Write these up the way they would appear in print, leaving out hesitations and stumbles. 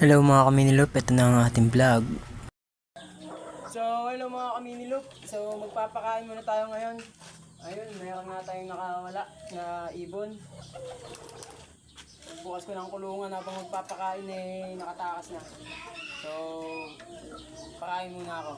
Hello mga kaminilop, ito na ang ating vlog. So, hello mga kaminilop. So, magpapakain muna tayo ngayon. Ayun, mayroon nga tayong nakawala na ibon. Bukas ko ng kulungan habang magpapakain nakatakas na. So, pakain muna ako.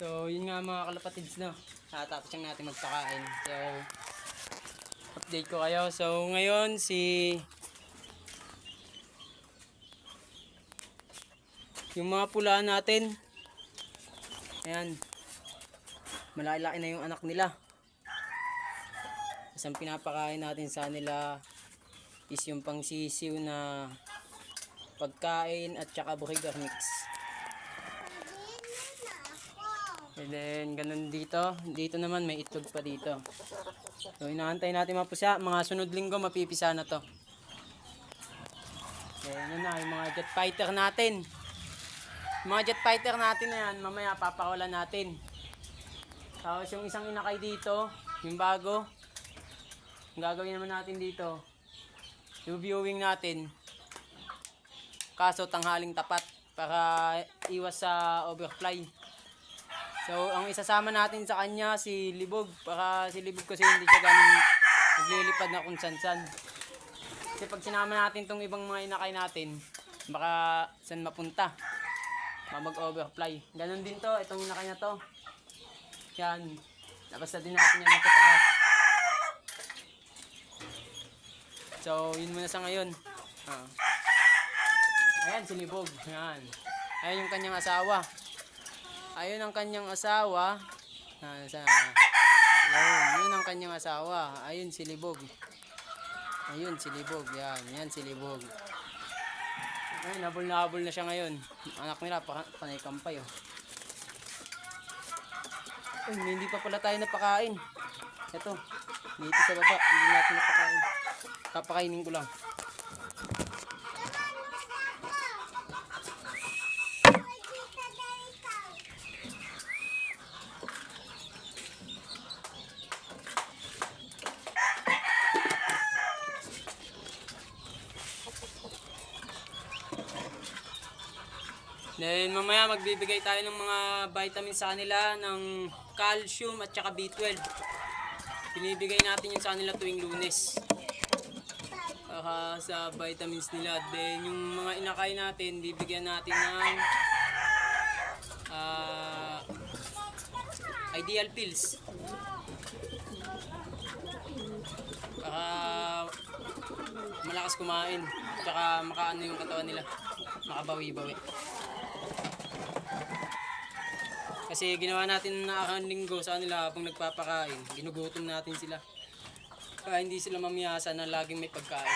So, yun nga mga kalapatids, no. Tatapos lang natin magpakain. So, update ko kayo. So, ngayon yung mga pula natin. Ayan. Malaki-laki na yung anak nila. Tapos ang pinapakain natin sa nila is yung pangsisiw na pagkain at saka buhigar mix. And then, ganun dito. Dito naman, may itlog pa dito. So, inaantay natin mapusya. Mga sunod linggo, mapipisa na to. Ayan yun na, yung mga jet fighter natin. Yung mga jet fighter natin na yan, mamaya papakawalan natin. Tapos yung isang inakay dito, yung bago. Ang gagawin naman natin dito, yung viewing natin. Kaso, tanghaling tapat para iwas sa overfly. So, ang isasama natin sa kanya si Libog. Para si Libog kasi hindi siya ganun naglilipad na kung san-san. Kasi pag sinama natin tong ibang mga inakay natin, baka saan mapunta. Mag-overfly. Ganun din to, itong inakay na to. Yan. Labas na din natin yan matataas. So, yun muna sa ngayon. Ayan si Libog. Yan. Ayan yung kanyang asawa. Ayun ang kanyang asawa. Yun ang kanyang asawa. Ayun si Libog. Ayun, si Libog. Yan si Libog. Ayun, habol na siya ngayon. Anak nila, panay kampay, oh. Ay, hindi pa pala tayo napakain. Ito, dito sa baba, hindi natin napakain. Papakainin ko lang. Then mamaya magbibigay tayo ng mga vitamins sa kanila ng calcium at saka B12. Binibigay natin yun sa kanila tuwing Lunes. Sa vitamins nila. Then yung mga inakain natin, bibigyan natin ng ideal pills. Malakas kumain. Tsaka makaano yung katawan nila. Makabawi-bawi. Kasi ginawa natin na linggo sa kanila habang nagpapakain. Ginugutom natin sila. Kaya hindi sila mamiyasa na laging may pagkain.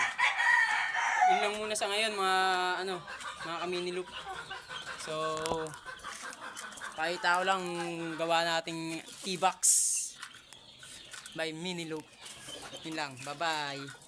Yun lang muna sa ngayon mga kaminiloop. So, kahit tao lang gawa nating T-Box by Miniloop. Yun lang. Bye-bye.